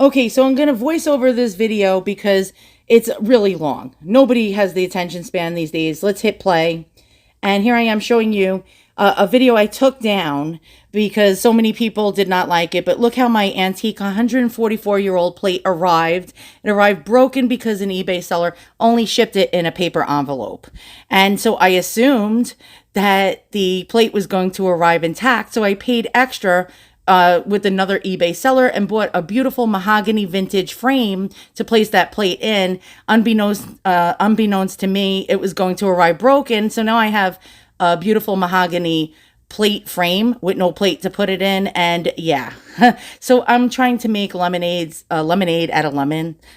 Okay, so I'm going to voice over this video because it's really long. Nobody has the attention span these days. Let's hit play. And here I am showing you a video I took down because so many people did not like it. But look how my antique 144-year-old plate arrived. It arrived broken because an eBay seller only shipped it in a paper envelope. And so I assumed that the plate was going to arrive intact. So I paid extra with another eBay seller and bought a beautiful mahogany vintage frame to place that plate in. Unbeknownst to me, it was going to arrive broken. So now I have a beautiful mahogany plate frame with no plate to put it in. And yeah, so I'm trying to make lemonade out of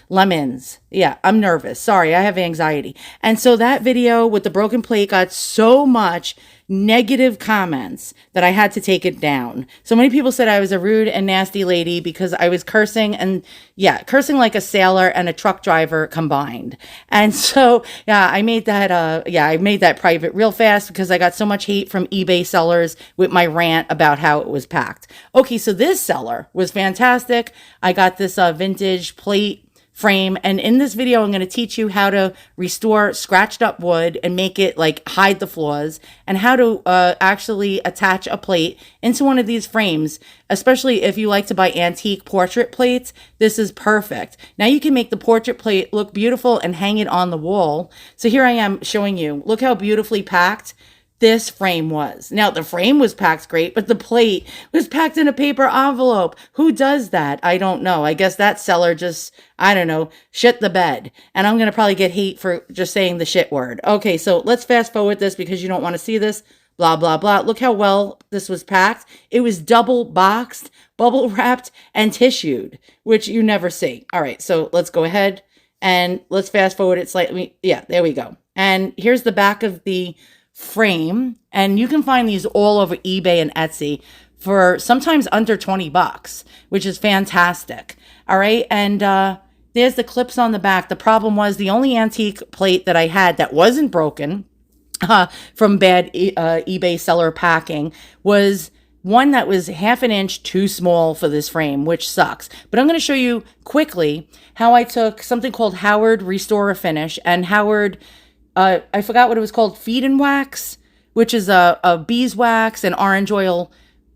lemons. Yeah, I'm nervous. Sorry, I have anxiety. And so that video with the broken plate got so much negative comments that I had to take it down. So many people said I was a rude and nasty lady because I was cursing, and yeah, cursing like a sailor and a truck driver combined. And so yeah, I made that private real fast because I got so much hate from eBay sellers with my rant about how it was packed. Okay, so this seller was fantastic. I got this vintage plate frame, and in this video I'm going to teach you how to restore scratched up wood and make it like hide the flaws, and how to actually attach a plate into one of these frames. Especially if you like to buy antique portrait plates, this is perfect. Now you can make the portrait plate look beautiful and hang it on the wall. So here I am showing you, look how beautifully packed this frame was. Now, the frame was packed great, but the plate was packed in a paper envelope. Who does that? I don't know. I guess that seller just, I don't know, shit the bed. And I'm going to probably get hate for just saying the shit word. Okay, so let's fast forward this because you don't want to see this. Blah, blah, blah. Look how well this was packed. It was double boxed, bubble wrapped, and tissued, which you never see. All right, so let's go ahead and let's fast forward it slightly. Yeah, there we go. And here's the back of the frame, and you can find these all over eBay and Etsy for sometimes under 20 bucks, which is fantastic. All right, and there's the clips on the back. The problem was the only antique plate that I had that wasn't broken from bad eBay seller packing was one that was half an inch too small for this frame, which sucks. But I'm going to show you quickly how I took something called Howard Restor A Finish and Howard I forgot what it was called, Feed and Wax, which is a beeswax and orange oil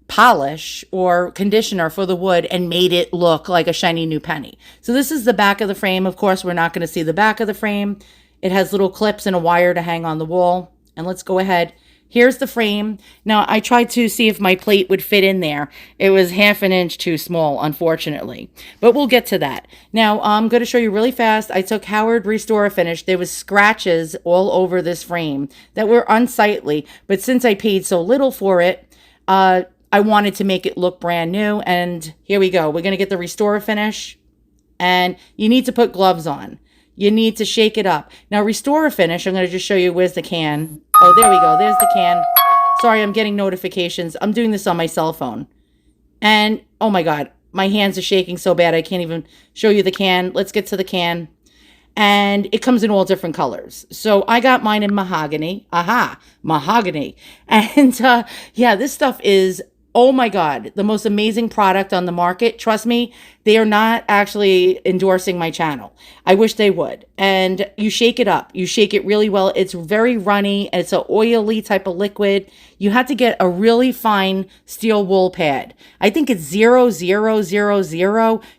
polish or conditioner for the wood, and made it look like a shiny new penny. So this is the back of the frame. Of course, we're not going to see the back of the frame. It has little clips and a wire to hang on the wall. And let's go ahead. Here's the frame. Now, I tried to see if my plate would fit in there. It was half an inch too small, unfortunately. But we'll get to that. Now, I'm going to show you really fast. I took Howard Restor A Finish. There was scratches all over this frame that were unsightly. But since I paid so little for it, I wanted to make it look brand new. And here we go. We're going to get the Restor A Finish. And you need to put gloves on. You need to shake it up. Now, Restor A Finish, I'm going to just show you, where's the can. Oh, there we go. There's the can. Sorry, I'm getting notifications. I'm doing this on my cell phone. And, oh my God, my hands are shaking so bad I can't even show you the can. Let's get to the can. And it comes in all different colors. So I got mine in mahogany. Aha, mahogany. And yeah, this stuff is, oh my God, the most amazing product on the market. Trust me, they are not actually endorsing my channel. I wish they would. And you shake it up. You shake it really well. It's very runny. It's an oily type of liquid. You have to get a really fine steel wool pad. I think it's 0000.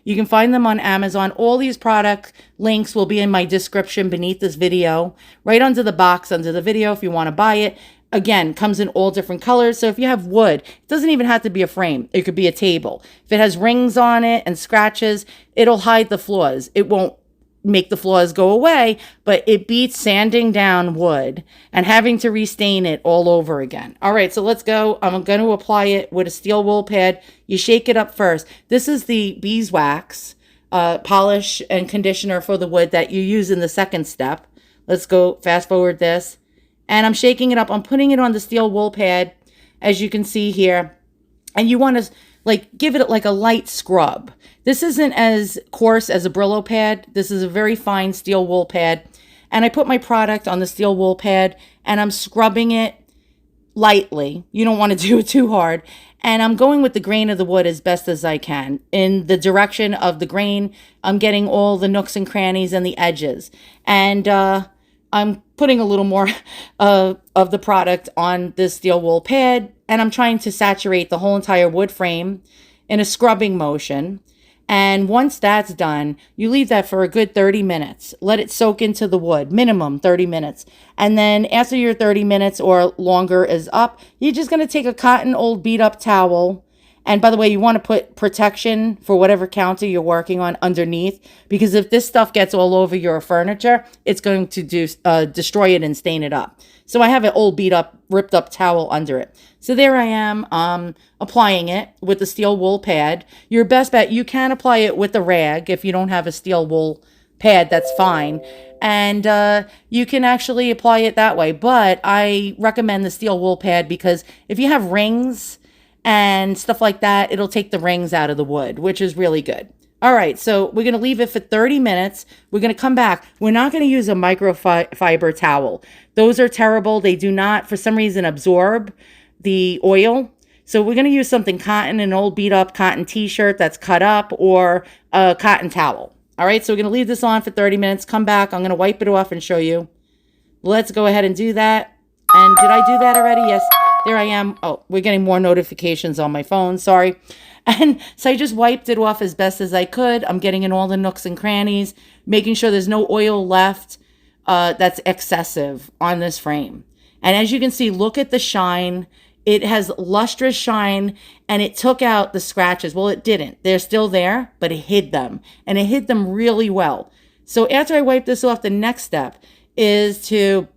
You can find them on Amazon. All these product links will be in my description beneath this video, right under the box, under the video if you want to buy it. Again, comes in all different colors. So if you have wood, it doesn't even have to be a frame. It could be a table. If it has rings on it and scratches, it'll hide the flaws. It won't make the flaws go away, but it beats sanding down wood and having to restain it all over again. All right, so let's go. I'm going to apply it with a steel wool pad. You shake it up first. This is the beeswax polish and conditioner for the wood that you use in the second step. Let's go fast forward this. And I'm shaking it up. I'm putting it on the steel wool pad, as you can see here. And you want to like give it like a light scrub. This isn't as coarse as a Brillo pad. This is a very fine steel wool pad. And I put my product on the steel wool pad and I'm scrubbing it lightly. You don't want to do it too hard. And I'm going with the grain of the wood as best as I can. In the direction of the grain, I'm getting all the nooks and crannies and the edges. And I'm putting a little more of the product on this steel wool pad. And I'm trying to saturate the whole entire wood frame in a scrubbing motion. And once that's done, you leave that for a good 30 minutes. Let it soak into the wood, minimum 30 minutes. And then after your 30 minutes or longer is up, you're just going to take a cotton old beat up towel. And by the way, you want to put protection for whatever counter you're working on underneath, because if this stuff gets all over your furniture, it's going to destroy it and stain it up. So I have an old beat up, ripped up towel under it. So there I am applying it with the steel wool pad. Your best bet, you can apply it with a rag. If you don't have a steel wool pad, that's fine. And you can actually apply it that way. But I recommend the steel wool pad because if you have rings and stuff like that, it'll take the rings out of the wood, which is really good. All right, so we're going to leave it for 30 minutes. We're going to come back. We're not going to use a microfiber towel. Those are terrible. They do not, for some reason, absorb the oil. So we're going to use something cotton, an old beat up cotton t-shirt that's cut up, or a cotton towel. All right, so we're going to leave this on for 30 minutes. Come back. I'm going to wipe it off and show you. Let's go ahead and do that. And did I do that already? Yes. There I am. Oh, we're getting more notifications on my phone. Sorry. And so I just wiped it off as best as I could. I'm getting in all the nooks and crannies, making sure there's no oil left that's excessive on this frame. And as you can see, look at the shine. It has lustrous shine, and it took out the scratches. Well, it didn't. They're still there, but it hid them. And it hid them really well. So after I wipe this off, the next step is to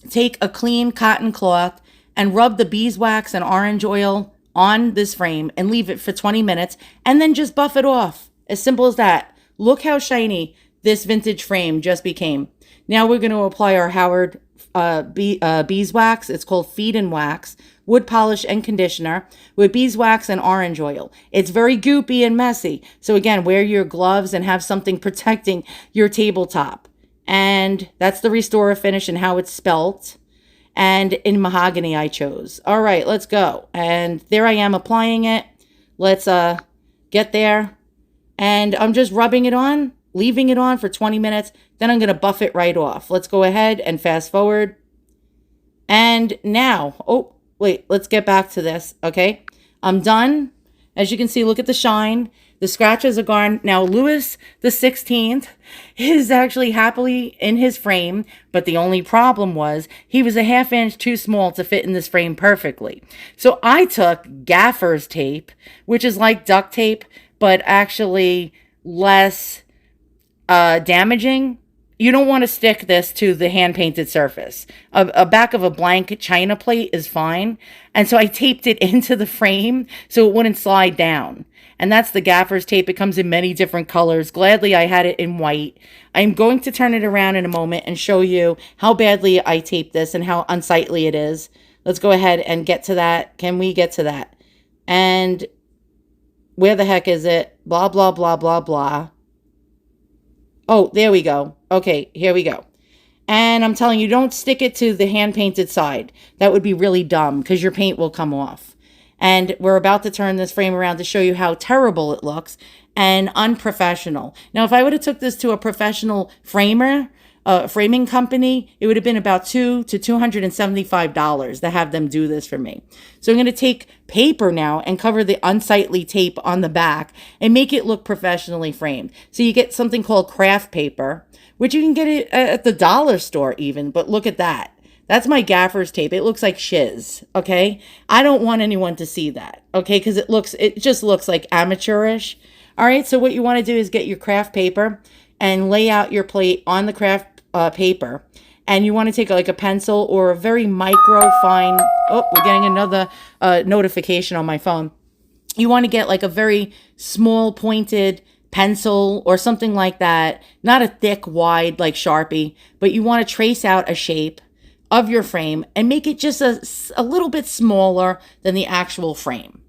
take a clean cotton cloth and rub the beeswax and orange oil on this frame and leave it for 20 minutes and then just buff it off. As simple as that. Look how shiny this vintage frame just became. Now we're going to apply our Howard beeswax. It's called Feed and Wax, wood polish and conditioner with beeswax and orange oil. It's very goopy and messy. So again, wear your gloves and have something protecting your tabletop. And that's the Restore A Finish and how it's spelt. And in mahogany I chose. All right, let's go. And there I am applying it. Let's get there. And I'm just rubbing it on, leaving it on for 20 minutes. Then I'm going to buff it right off. Let's go ahead and fast forward. And now, oh, wait, let's get back to this. Okay, I'm done. As you can see, look at the shine. The scratches are gone. Now, Louis the 16th is actually happily in his frame, but the only problem was he was a ½ inch too small to fit in this frame perfectly. So I took Gaffer's tape, which is like duct tape, but actually less damaging. You don't want to stick this to the hand-painted surface. A back of a blank china plate is fine. And so I taped it into the frame so it wouldn't slide down. And that's the Gaffer's tape. It comes in many different colors. Gladly, I had it in white. I'm going to turn it around in a moment and show you how badly I taped this and how unsightly it is. Let's go ahead and get to that. Can we get to that? And where the heck is it? Blah, blah, blah, blah, blah. Oh, there we go. Okay, here we go. And I'm telling you, don't stick it to the hand-painted side. That would be really dumb because your paint will come off. And we're about to turn this frame around to show you how terrible it looks and unprofessional. Now, if I would have took this to a professional framing company, it would have been about $200 to $275 to have them do this for me. So I'm going to take paper now and cover the unsightly tape on the back and make it look professionally framed. So you get something called Kraft paper, which you can get it at the dollar store even, but look at that. That's my Gaffer's tape. It looks like shiz, okay? I don't want anyone to see that, okay? Because it just looks like amateurish. All right, so what you want to do is get your Kraft paper and lay out your plate on the Kraft paper. And you want to take like a pencil or a very micro fine. Oh, we're getting another notification on my phone. You want to get like a very small pointed pencil or something like that. Not a thick, wide like Sharpie, but you want to trace out a shape of your frame and make it just a little bit smaller than the actual frame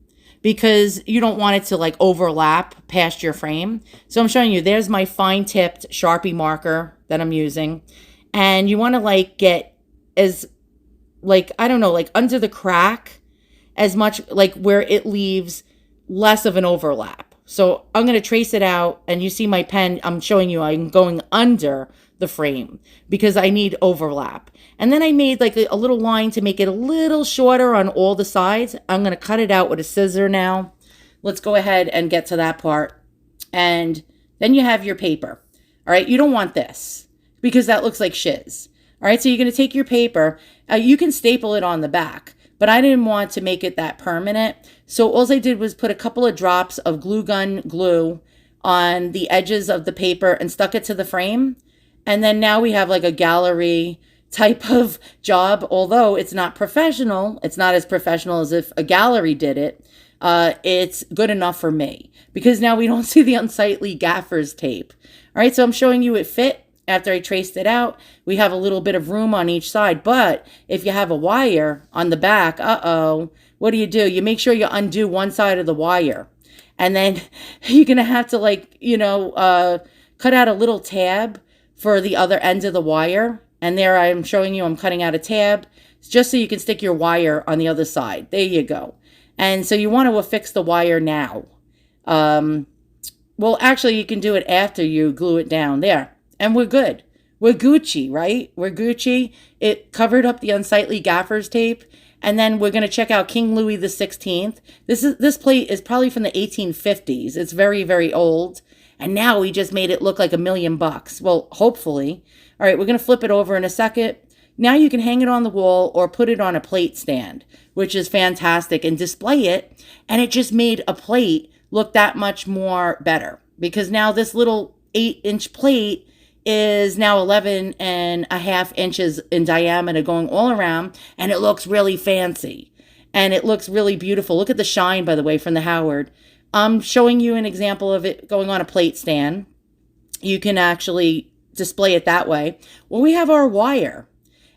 because you don't want it to like overlap past your frame. So I'm showing you, there's my fine tipped Sharpie marker that I'm using. And you want to like get as like, I don't know, like under the crack as much, like where it leaves less of an overlap. So I'm going to trace it out, and you see my pen, I'm showing you I'm going under the frame because I need overlap. And then I made like a little line to make it a little shorter on all the sides. I'm going to cut it out with a scissor now. Let's go ahead and get to that part. And then you have your paper. All right, you don't want this because that looks like shiz. All right, so you're going to take your paper. You can staple it on the back, but I didn't want to make it that permanent. So all I did was put a couple of drops of glue gun glue on the edges of the paper and stuck it to the frame. And then now we have like a gallery type of job, although it's not professional. It's not as professional as if a gallery did it. It's good enough for me because now we don't see the unsightly Gaffers tape. All right, so I'm showing you it fit. After I traced it out, we have a little bit of room on each side. But if you have a wire on the back, what do? You make sure you undo one side of the wire. And then you're going to have to cut out a little tab for the other end of the wire. And there I'm showing you I'm cutting out a tab just so you can stick your wire on the other side. There you go. And so you want to affix the wire now. Well, actually, you can do it after you glue it down. There. And we're good. We're Gucci, right? We're Gucci. It covered up the unsightly Gaffers tape. And then we're going to check out King Louis XVI. This plate is probably from the 1850s. It's very, very old. And now we just made it look like $1 million. Well, hopefully. All right, we're going to flip it over in a second. Now you can hang it on the wall or put it on a plate stand, which is fantastic, and display it. And it just made a plate look that much more better because now this little 8-inch plate is now 11.5 inches in diameter going all around, and it looks really fancy and it looks really beautiful. Look at the shine, by the way, from the Howard. I'm showing you an example of it going on a plate stand. You can actually display it that way. Well, we have our wire,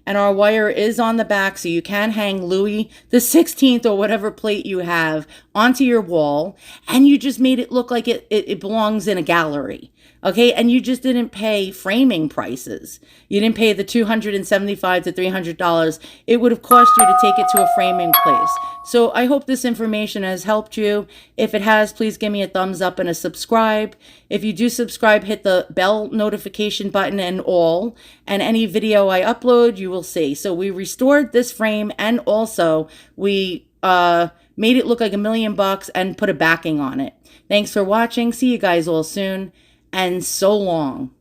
and our wire is on the back, so you can hang Louis the 16th or whatever plate you have onto your wall, and you just made it look like it belongs in a gallery. Okay, and you just didn't pay framing prices. You didn't pay the $275 to $300. It would have cost you to take it to a framing place. So I hope this information has helped you. If it has, please give me a thumbs up and a subscribe. If you do subscribe, hit the bell notification button and all. And any video I upload, you will see. So we restored this frame, and also we made it look like $1 million and put a backing on it. Thanks for watching. See you guys all soon. And so long.